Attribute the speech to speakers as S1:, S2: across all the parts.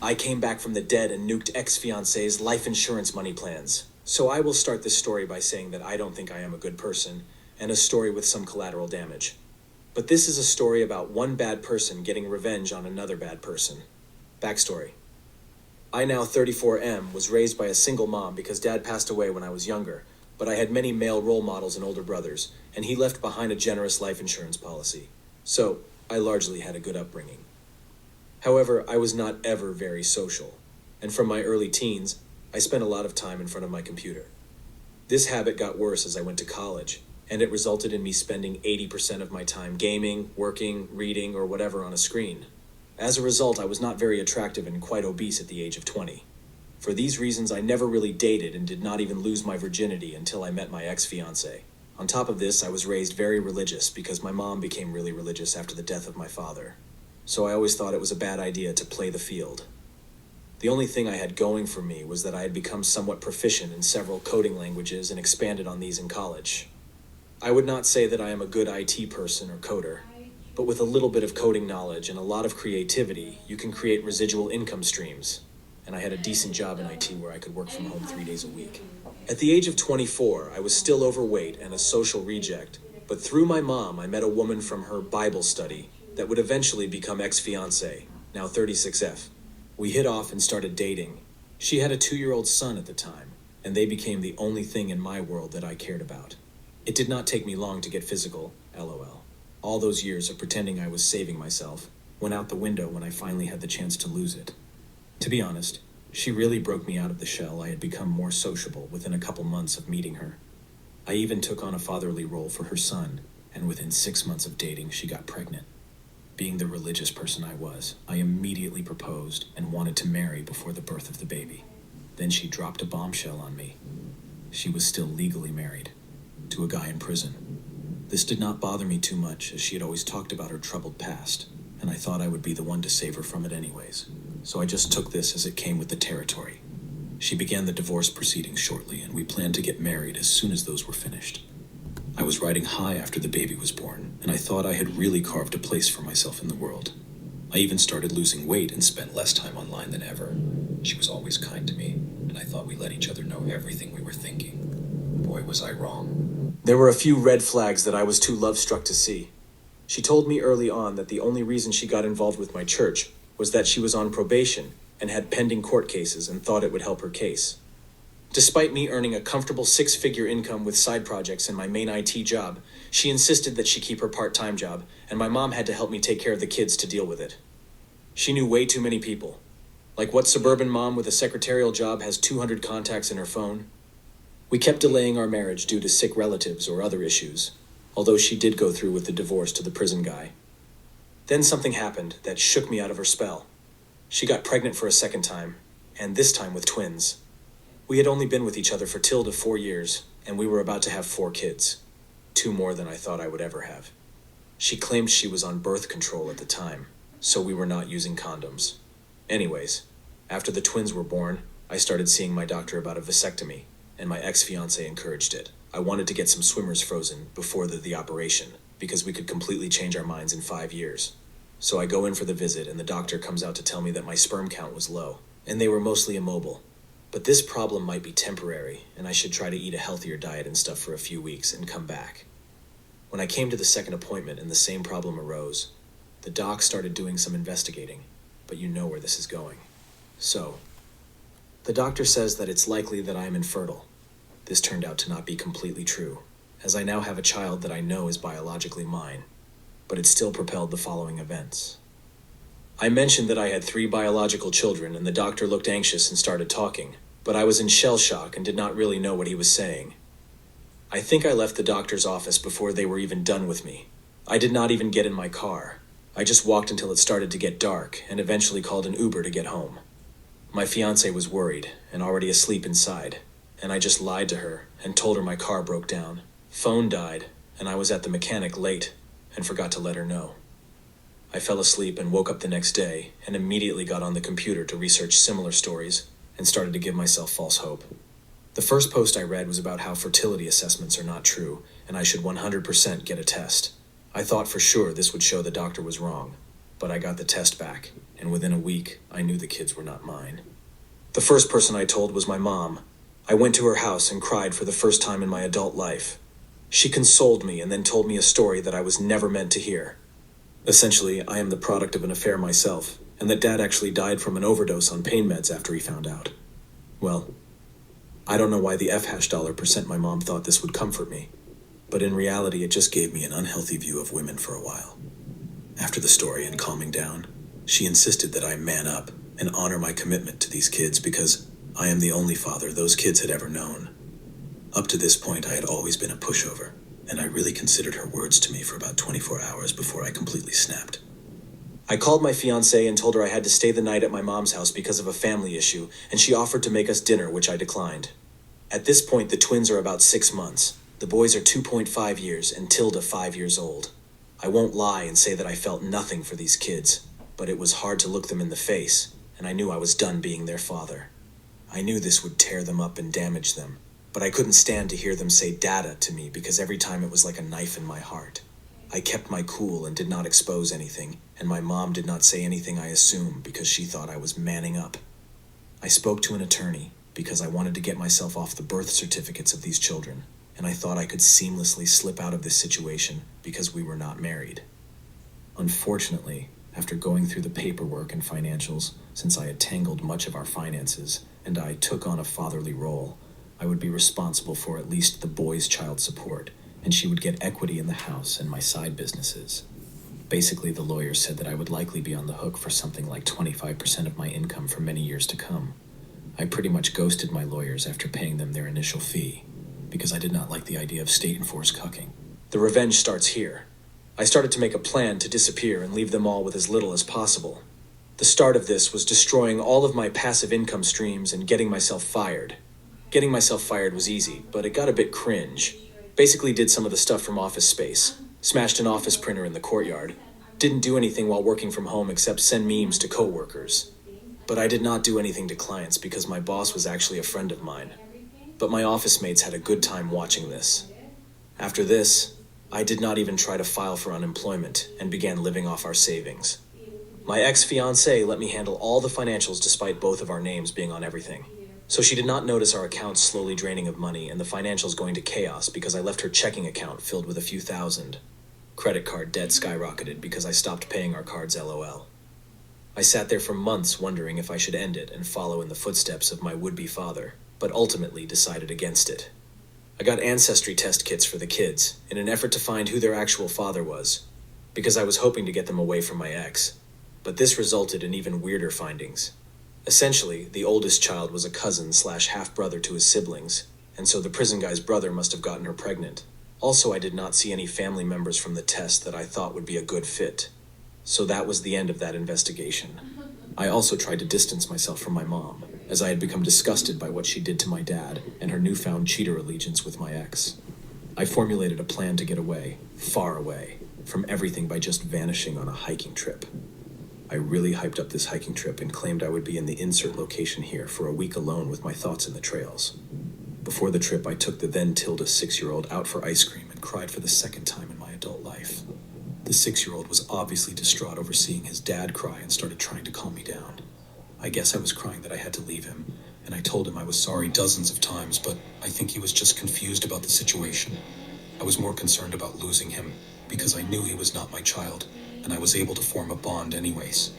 S1: I came back from the dead and nuked ex-fiancé's life insurance money plans. So I will start this story by saying that I don't think I am a good person, and a story with some collateral damage. But this is a story about one bad person getting revenge on another bad person. Backstory. I, now 34M, was raised by a single mom because dad passed away when I was younger, but I had many male role models and older brothers, and he left behind a generous life insurance policy. So, I largely had a good upbringing. However, I was not ever very social, and from my early teens, I spent a lot of time in front of my computer. This habit got worse as I went to college, and it resulted in me spending 80% of my time gaming, working, reading, or whatever on a screen. As a result, I was not very attractive and quite obese at the age of 20. For these reasons, I never really dated and did not even lose my virginity until I met my ex-fiancé. On top of this, I was raised very religious because my mom became really religious after the death of my father. So I always thought it was a bad idea to play the field. The only thing I had going for me was that I had become somewhat proficient in several coding languages and expanded on these in college. I would not say that I am a good IT person or coder, but with a little bit of coding knowledge and a lot of creativity, you can create residual income streams. And I had a decent job in IT where I could work from home 3 days a week. At the age of 24, I was still overweight and a social reject, but through my mom, I met a woman from her Bible study that would eventually become ex-fiancé, now 36F. We hit off and started dating. She had a 2-year-old son at the time, and they became the only thing in my world that I cared about. It did not take me long to get physical, LOL. All those years of pretending I was saving myself went out the window when I finally had the chance to lose it. To be honest, she really broke me out of the shell. I had become more sociable within a couple months of meeting her. I even took on a fatherly role for her son, and within 6 months of dating, she got pregnant. Being the religious person I was, I immediately proposed and wanted to marry before the birth of the baby. Then she dropped a bombshell on me. She was still legally married to a guy in prison. This did not bother me too much, as she had always talked about her troubled past, and I thought I would be the one to save her from it anyways. So I just took this as it came with the territory. She began the divorce proceedings shortly, and we planned to get married as soon as those were finished. I was riding high after the baby was born, and I thought I had really carved a place for myself in the world. I even started losing weight and spent less time online than ever. She was always kind to me, and I thought we let each other know everything we were thinking. Boy, was I wrong. There were a few red flags that I was too love-struck to see. She told me early on that the only reason she got involved with my church was that she was on probation and had pending court cases and thought it would help her case. Despite me earning a comfortable 6-figure income with side projects and my main IT job, she insisted that she keep her part-time job, and my mom had to help me take care of the kids to deal with it. She knew way too many people. Like what suburban mom with a secretarial job has 200 contacts in her phone? We kept delaying our marriage due to sick relatives or other issues, although she did go through with the divorce to the prison guy. Then something happened that shook me out of her spell. She got pregnant for a second time, and this time with twins. We had only been with each other for 4 years, and we were about to have 4 kids. 2 more than I thought I would ever have. She claimed she was on birth control at the time, so we were not using condoms. Anyways, after the twins were born, I started seeing my doctor about a vasectomy, and my ex-fiancé encouraged it. I wanted to get some swimmers frozen before the operation, because we could completely change our minds in 5 years. So I go in for the visit, and the doctor comes out to tell me that my sperm count was low, and they were mostly immobile. But this problem might be temporary, and I should try to eat a healthier diet and stuff for a few weeks and come back. When I came to the second appointment and the same problem arose, the doc started doing some investigating, but you know where this is going. So, the doctor says that it's likely that I am infertile. This turned out to not be completely true, as I now have a child that I know is biologically mine, but it still propelled the following events. I mentioned that I had 3 biological children, and the doctor looked anxious and started talking, but I was in shell shock and did not really know what he was saying. I think I left the doctor's office before they were even done with me. I did not even get in my car. I just walked until it started to get dark, and eventually called an Uber to get home. My fiancée was worried, and already asleep inside, and I just lied to her and told her my car broke down. Phone died, and I was at the mechanic late, and forgot to let her know. I fell asleep and woke up the next day, and immediately got on the computer to research similar stories, and started to give myself false hope. The first post I read was about how fertility assessments are not true, and I should 100% get a test. I thought for sure this would show the doctor was wrong, but I got the test back, and within a week, I knew the kids were not mine. The first person I told was my mom. I went to her house and cried for the first time in my adult life. She consoled me and then told me a story that I was never meant to hear. Essentially, I am the product of an affair myself, and that Dad actually died from an overdose on pain meds after he found out. Well, I don't know why the $% my mom thought this would comfort me, but in reality it just gave me an unhealthy view of women for a while. After the story and calming down, she insisted that I man up and honor my commitment to these kids because I am the only father those kids had ever known. Up to this point I had always been a pushover, and I really considered her words to me for about 24 hours before I completely snapped. I called my fiancée and told her I had to stay the night at my mom's house because of a family issue, and she offered to make us dinner, which I declined. At this point, the twins are about 6 months. The boys are 2.5 years and Tilda 5 years old. I won't lie and say that I felt nothing for these kids, but it was hard to look them in the face, and I knew I was done being their father. I knew this would tear them up and damage them, but I couldn't stand to hear them say "dada" to me because every time it was like a knife in my heart. I kept my cool and did not expose anything, and my mom did not say anything, I assume, because she thought I was manning up. I spoke to an attorney because I wanted to get myself off the birth certificates of these children, and I thought I could seamlessly slip out of this situation because we were not married. Unfortunately, after going through the paperwork and financials, since I had tangled much of our finances and I took on a fatherly role, I would be responsible for at least the boys' child support, and she would get equity in the house and my side businesses. Basically, the lawyer said that I would likely be on the hook for something like 25% of my income for many years to come. I pretty much ghosted my lawyers after paying them their initial fee, because I did not like the idea of state-enforced cucking. The revenge starts here. I started to make a plan to disappear and leave them all with as little as possible. The start of this was destroying all of my passive income streams and getting myself fired. Getting myself fired was easy, but it got a bit cringe. Basically did some of the stuff from Office Space. Smashed an office printer in the courtyard. Didn't do anything while working from home except send memes to coworkers. But I did not do anything to clients because my boss was actually a friend of mine. But my office mates had a good time watching this. After this, I did not even try to file for unemployment and began living off our savings. My ex-fiancée let me handle all the financials despite both of our names being on everything. So she did not notice our accounts slowly draining of money and the financials going to chaos because I left her checking account filled with a few thousand. Credit card debt skyrocketed because I stopped paying our cards LOL. I sat there for months wondering if I should end it and follow in the footsteps of my would-be father, but ultimately decided against it. I got ancestry test kits for the kids in an effort to find who their actual father was, because I was hoping to get them away from my ex. But this resulted in even weirder findings. Essentially, the oldest child was a cousin/half-brother to his siblings, and so the prison guy's brother must have gotten her pregnant. Also, I did not see any family members from the test that I thought would be a good fit. So that was the end of that investigation. I also tried to distance myself from my mom, as I had become disgusted by what she did to my dad and her newfound cheater allegiance with my ex. I formulated a plan to get away, far away, from everything by just vanishing on a hiking trip. I really hyped up this hiking trip and claimed I would be in the insert location here for a week alone with my thoughts in the trails. Before the trip, I took the then Tilda 6-year-old out for ice cream and cried for the second time in my adult life. The 6-year-old was obviously distraught over seeing his dad cry and started trying to calm me down. I guess I was crying that I had to leave him, and I told him I was sorry dozens of times, but I think he was just confused about the situation. I was more concerned about losing him, because I knew he was not my child, and I was able to form a bond anyways.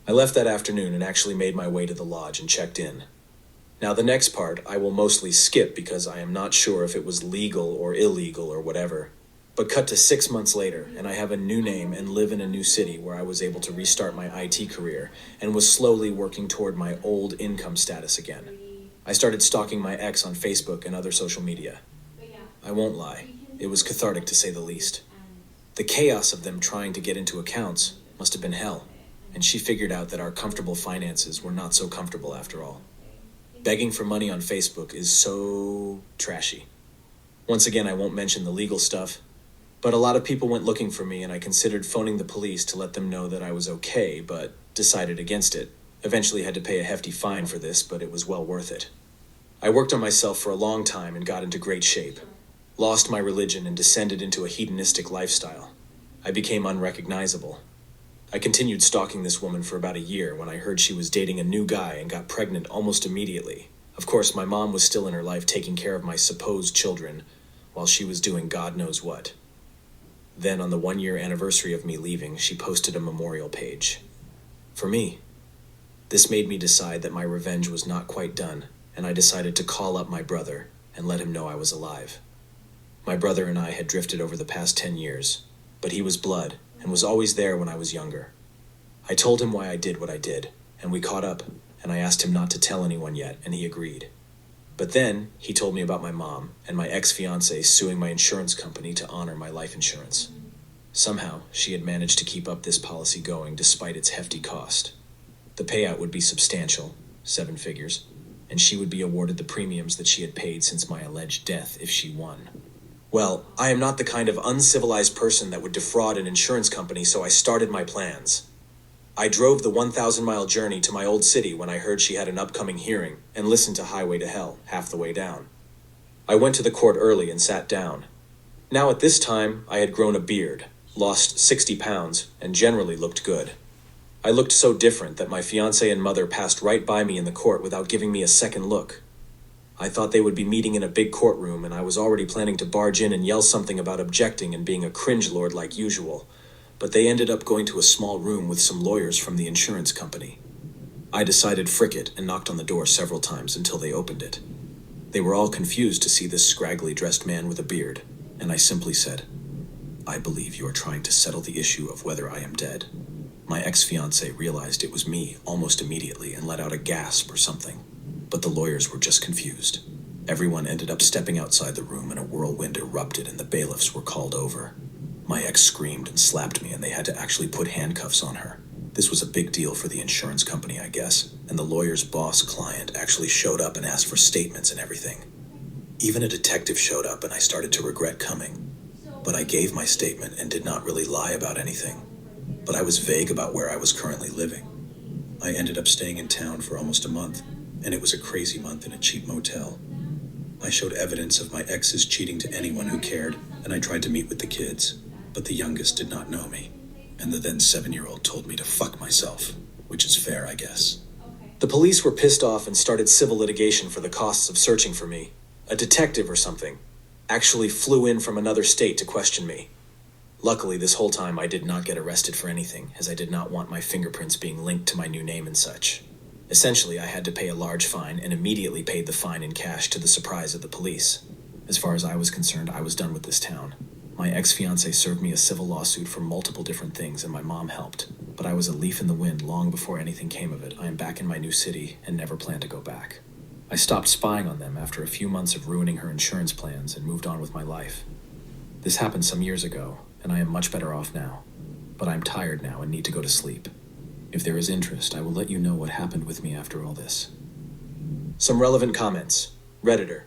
S1: I left that afternoon and actually made my way to the lodge and checked in. Now the next part I will mostly skip because I am not sure if it was legal or illegal or whatever. But cut to 6 months later, and I have a new name and live in a new city where I was able to restart my IT career and was slowly working toward my old income status again. I started stalking my ex on Facebook and other social media. I won't lie, it was cathartic to say the least. The chaos of them trying to get into accounts must have been hell, and she figured out that our comfortable finances were not so comfortable after all. Begging for money on Facebook is so trashy. Once again, I won't mention the legal stuff, but a lot of people went looking for me and I considered phoning the police to let them know that I was okay, but decided against it. Eventually had to pay a hefty fine for this, but it was well worth it. I worked on myself for a long time and got into great shape. Lost my religion and descended into a hedonistic lifestyle. I became unrecognizable. I continued stalking this woman for about a year when I heard she was dating a new guy and got pregnant almost immediately. Of course, my mom was still in her life taking care of my supposed children while she was doing God knows what. Then, on the 1-year anniversary of me leaving, she posted a memorial page. For me. This made me decide that my revenge was not quite done, and I decided to call up my brother and let him know I was alive. My brother and I had drifted over the past 10 years, but he was blood and was always there when I was younger. I told him why I did what I did, and we caught up, and I asked him not to tell anyone yet, and he agreed. But then, he told me about my mom and my ex-fiancée suing my insurance company to honor my life insurance. Somehow, she had managed to keep up this policy going despite its hefty cost. The payout would be substantial, 7 figures, and she would be awarded the premiums that she had paid since my alleged death if she won. Well, I am not the kind of uncivilized person that would defraud an insurance company, so I started my plans. I drove the 1,000-mile journey to my old city when I heard she had an upcoming hearing and listened to Highway to Hell half the way down. I went to the court early and sat down. Now at this time, I had grown a beard, lost 60 pounds, and generally looked good. I looked so different that my fiancé and mother passed right by me in the court without giving me a second look. I thought they would be meeting in a big courtroom, and I was already planning to barge in and yell something about objecting and being a cringe lord like usual, but they ended up going to a small room with some lawyers from the insurance company. I decided frick it and knocked on the door several times until they opened it. They were all confused to see this scraggly dressed man with a beard, and I simply said, "I believe you are trying to settle the issue of whether I am dead." My ex-fiancé realized it was me almost immediately and let out a gasp or something, but the lawyers were just confused. Everyone ended up stepping outside the room and a whirlwind erupted and the bailiffs were called over. My ex screamed and slapped me and they had to actually put handcuffs on her. This was a big deal for the insurance company, I guess, and the lawyer's boss client actually showed up and asked for statements and everything. Even a detective showed up and I started to regret coming. But I gave my statement and did not really lie about anything. But I was vague about where I was currently living. I ended up staying in town for almost a month, and it was a crazy month in a cheap motel. I showed evidence of my ex's cheating to anyone who cared, and I tried to meet with the kids, but the youngest did not know me, and the then 7-year-old told me to fuck myself, which is fair, I guess. The police were pissed off and started civil litigation for the costs of searching for me. A detective or something actually flew in from another state to question me. Luckily, this whole time I did not get arrested for anything, as I did not want my fingerprints being linked to my new name and such. Essentially, I had to pay a large fine and immediately paid the fine in cash to the surprise of the police. As far as I was concerned, I was done with this town. My ex-fiancé served me a civil lawsuit for multiple different things and my mom helped, but I was a leaf in the wind long before anything came of it. I am back in my new city and never plan to go back. I stopped spying on them after a few months of ruining her insurance plans and moved on with my life. This happened some years ago, and I am much better off now. But I'm tired now and need to go to sleep. If there is interest, I will let you know what happened with me after all this. Some relevant comments. Redditor.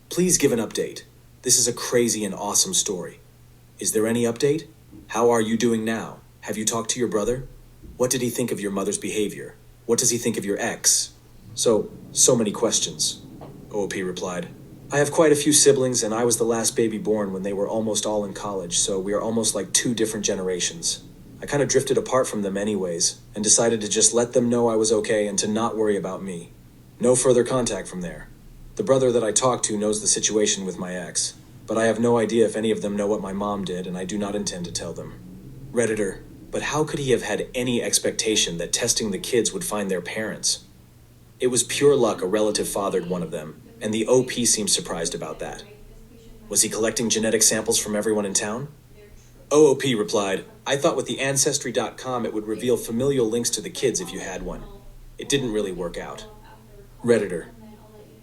S1: Please give an update. This is a crazy and awesome story. Is there any update? How are you doing now? Have you talked to your brother? What did he think of your mother's behavior? What does he think of your ex? So many questions. OOP replied. I have quite a few siblings, and I was the last baby born when they were almost all in college, so we are almost like 2 different generations. I kind of drifted apart from them anyways, and decided to just let them know I was okay and to not worry about me. No further contact from there. The brother that I talked to knows the situation with my ex, but I have no idea if any of them know what my mom did, and I do not intend to tell them. Redditor, but how could he have had any expectation that testing the kids would find their parents? It was pure luck a relative fathered one of them, and the OP seemed surprised about that. Was he collecting genetic samples from everyone in town? OOP replied, I thought with the Ancestry.com it would reveal familial links to the kids if you had one. It didn't really work out. Redditor,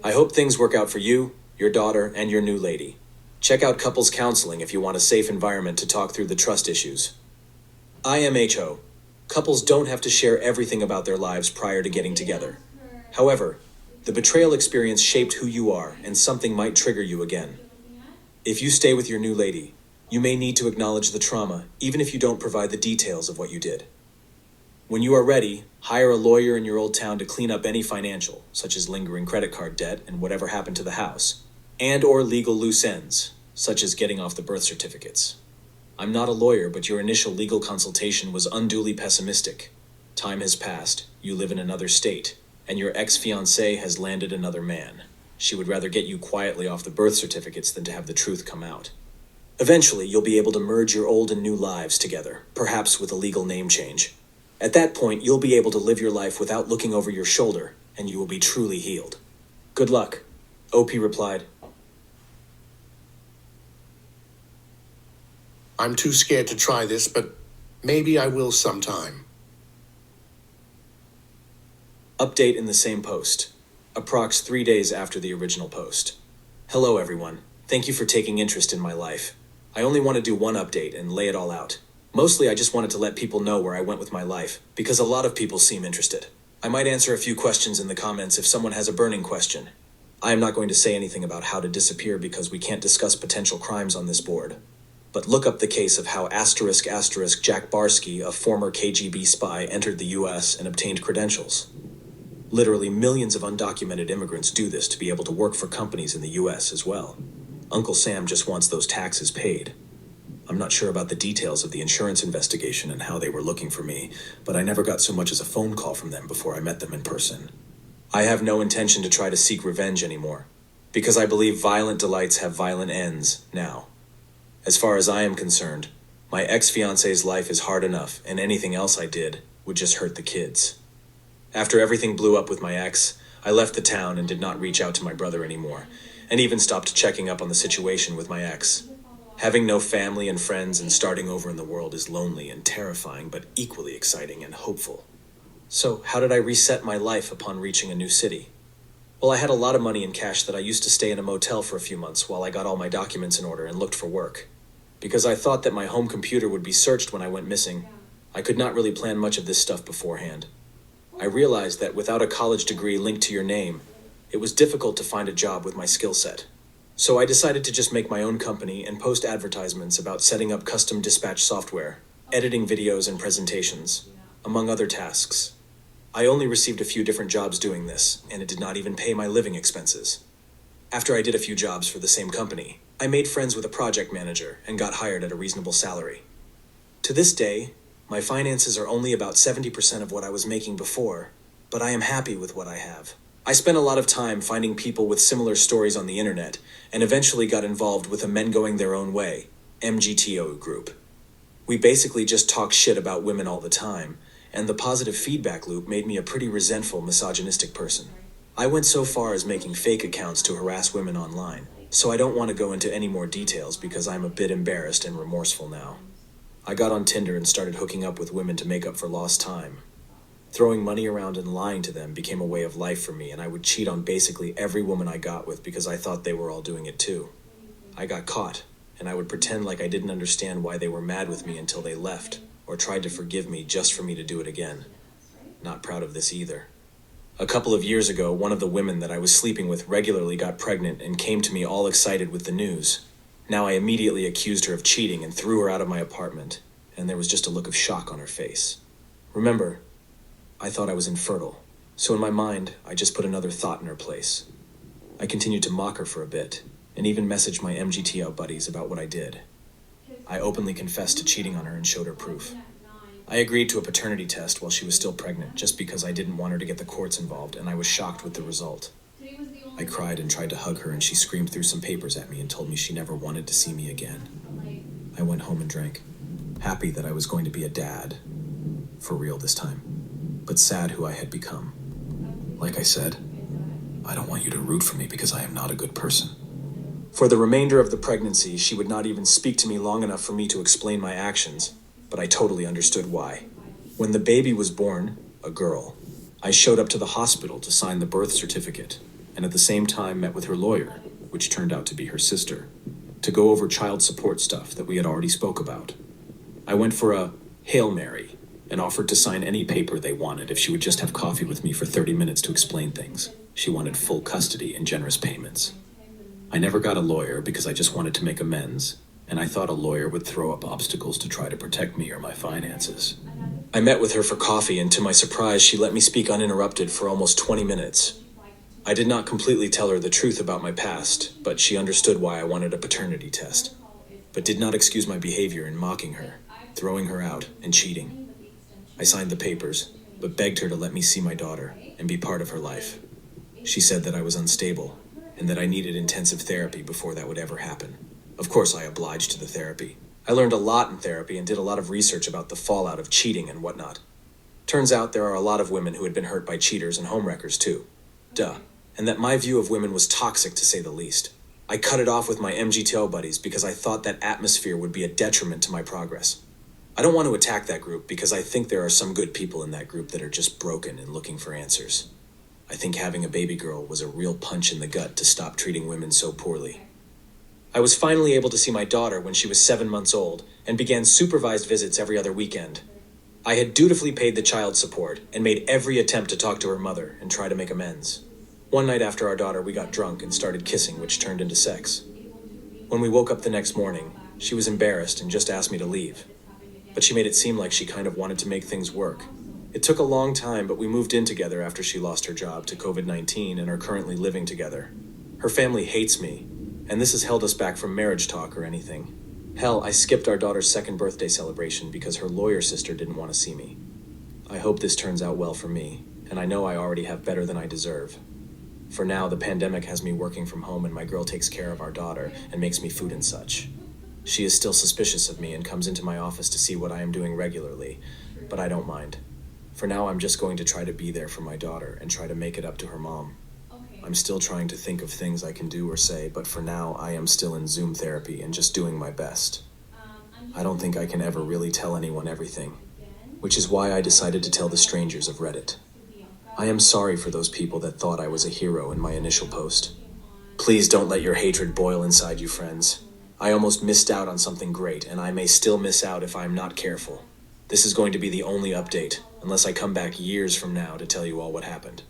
S1: I hope things work out for you, your daughter, and your new lady. Check out couples counseling if you want a safe environment to talk through the trust issues. IMHO. Couples don't have to share everything about their lives prior to getting together. However, the betrayal experience shaped who you are, and something might trigger you again. If you stay with your new lady, you may need to acknowledge the trauma, even if you don't provide the details of what you did. When you are ready, hire a lawyer in your old town to clean up any financial, such as lingering credit card debt and whatever happened to the house, and or legal loose ends, such as getting off the birth certificates. I'm not a lawyer, but your initial legal consultation was unduly pessimistic. Time has passed, you live in another state, and your ex-fiancée has landed another man. She would rather get you quietly off the birth certificates than to have the truth come out. Eventually, you'll be able to merge your old and new lives together, perhaps with a legal name change. At that point, you'll be able to live your life without looking over your shoulder, and you will be truly healed. Good luck, OP replied.
S2: I'm too scared to try this, but maybe I will sometime.
S1: Update in the same post. Approx 3 days after the original post. Hello everyone. Thank you for taking interest in my life. I only want to do one update and lay it all out. Mostly I just wanted to let people know where I went with my life, because a lot of people seem interested. I might answer a few questions in the comments if someone has a burning question. I am not going to say anything about how to disappear because we can't discuss potential crimes on this board. But look up the case of how *** Jack Barsky, a former KGB spy, entered the US and obtained credentials. Literally millions of undocumented immigrants do this to be able to work for companies in the US as well. Uncle Sam just wants those taxes paid. I'm not sure about the details of the insurance investigation and how they were looking for me, but I never got so much as a phone call from them before I met them in person. I have no intention to try to seek revenge anymore, because I believe violent delights have violent ends now. As far as I am concerned, my ex-fiance's life is hard enough, and anything else I did would just hurt the kids. After everything blew up with my ex, I left the town and did not reach out to my brother anymore, and even stopped checking up on the situation with my ex. Having no family and friends and starting over in the world is lonely and terrifying, but equally exciting and hopeful. So, how did I reset my life upon reaching a new city? Well, I had a lot of money in cash that I used to stay in a motel for a few months while I got all my documents in order and looked for work. Because I thought that my home computer would be searched when I went missing, I could not really plan much of this stuff beforehand. I realized that without a college degree linked to your name, it was difficult to find a job with my skill set. So I decided to just make my own company and post advertisements about setting up custom dispatch software, editing videos and presentations, among other tasks. I only received a few different jobs doing this, and it did not even pay my living expenses. After I did a few jobs for the same company, I made friends with a project manager and got hired at a reasonable salary. To this day, my finances are only about 70% of what I was making before, but I am happy with what I have. I spent a lot of time finding people with similar stories on the internet and eventually got involved with a Men Going Their Own Way, MGTO group. We basically just talk shit about women all the time, and the positive feedback loop made me a pretty resentful, misogynistic person. I went so far as making fake accounts to harass women online, so I don't want to go into any more details because I'm a bit embarrassed and remorseful now. I got on Tinder and started hooking up with women to make up for lost time. Throwing money around and lying to them became a way of life for me, and I would cheat on basically every woman I got with because I thought they were all doing it too. I got caught, and I would pretend like I didn't understand why they were mad with me until they left, or tried to forgive me just for me to do it again. Not proud of this either. A couple of years ago, one of the women that I was sleeping with regularly got pregnant and came to me all excited with the news. Now I immediately accused her of cheating and threw her out of my apartment, and there was just a look of shock on her face. Remember, I thought I was infertile, so in my mind, I just put another thought in her place. I continued to mock her for a bit, and even messaged my MGTO buddies about what I did. I openly confessed to cheating on her and showed her proof. I agreed to a paternity test while she was still pregnant, just because I didn't want her to get the courts involved, and I was shocked with the result. I cried and tried to hug her, and she screamed through some papers at me and told me she never wanted to see me again. I went home and drank, happy that I was going to be a dad, for real this time, but sad who I had become. Like I said, I don't want you to root for me because I am not a good person. For the remainder of the pregnancy, she would not even speak to me long enough for me to explain my actions, but I totally understood why. When the baby was born, a girl, I showed up to the hospital to sign the birth certificate, and at the same time met with her lawyer, which turned out to be her sister, to go over child support stuff that we had already spoke about. I went for a Hail Mary and offered to sign any paper they wanted if she would just have coffee with me for 30 minutes to explain things. She wanted full custody and generous payments. I never got a lawyer because I just wanted to make amends, and I thought a lawyer would throw up obstacles to try to protect me or my finances. I met with her for coffee, and to my surprise, she let me speak uninterrupted for almost 20 minutes. I did not completely tell her the truth about my past, but she understood why I wanted a paternity test. but did not excuse my behavior in mocking her, throwing her out, and cheating. I signed the papers, but begged her to let me see my daughter and be part of her life. She said that I was unstable and that I needed intensive therapy before that would ever happen. Of course, I obliged to the therapy. I learned a lot in therapy and did a lot of research about the fallout of cheating and whatnot. Turns out there are a lot of women who had been hurt by cheaters and homewreckers too. Duh. And that my view of women was toxic to say the least. I cut it off with my MGTO buddies because I thought that atmosphere would be a detriment to my progress. I don't want to attack that group because I think there are some good people in that group that are just broken and looking for answers. I think having a baby girl was a real punch in the gut to stop treating women so poorly. I was finally able to see my daughter when she was 7 months old and began supervised visits every other weekend. I had dutifully paid the child support and made every attempt to talk to her mother and try to make amends. One night after our daughter, we got drunk and started kissing, which turned into sex. When we woke up the next morning, she was embarrassed and just asked me to leave. But she made it seem like she kind of wanted to make things work. It took a long time, but we moved in together after she lost her job to COVID-19 and are currently living together. Her family hates me, and this has held us back from marriage talk or anything. Hell, I skipped our daughter's second birthday celebration because her lawyer sister didn't want to see me. I hope this turns out well for me, and I know I already have better than I deserve. For now, the pandemic has me working from home and my girl takes care of our daughter and makes me food and such. She is still suspicious of me and comes into my office to see what I am doing regularly, but I don't mind. For now, I'm just going to try to be there for my daughter and try to make it up to her mom. I'm still trying to think of things I can do or say, but for now, I am still in Zoom therapy and just doing my best. I don't think I can ever really tell anyone everything, which is why I decided to tell the strangers of Reddit. I am sorry for those people that thought I was a hero in my initial post. Please don't let your hatred boil inside you, friends. I almost missed out on something great, and I may still miss out if I am not careful. This is going to be the only update, unless I come back years from now to tell you all what happened.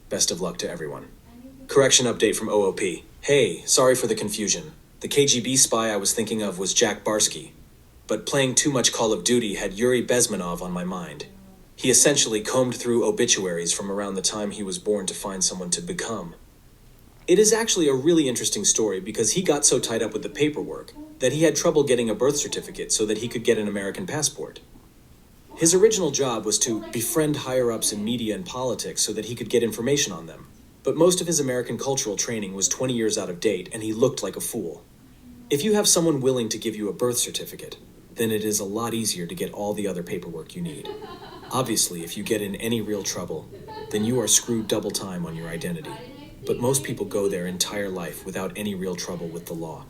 S1: Best of luck to everyone. Correction update from OOP. Hey, sorry for the confusion. The KGB spy I was thinking of was Jack Barsky, but playing too much Call of Duty had Yuri Bezmenov on my mind. He essentially combed through obituaries from around the time he was born to find someone to become. It is actually a really interesting story because he got so tied up with the paperwork that he had trouble getting a birth certificate so that he could get an American passport. His original job was to befriend higher-ups in media and politics so that he could get information on them. But most of his American cultural training was 20 years out of date, and he looked like a fool. If you have someone willing to give you a birth certificate, then it is a lot easier to get all the other paperwork you need. Obviously, if you get in any real trouble, then you are screwed double time on your identity. But most people go their entire life without any real trouble with the law.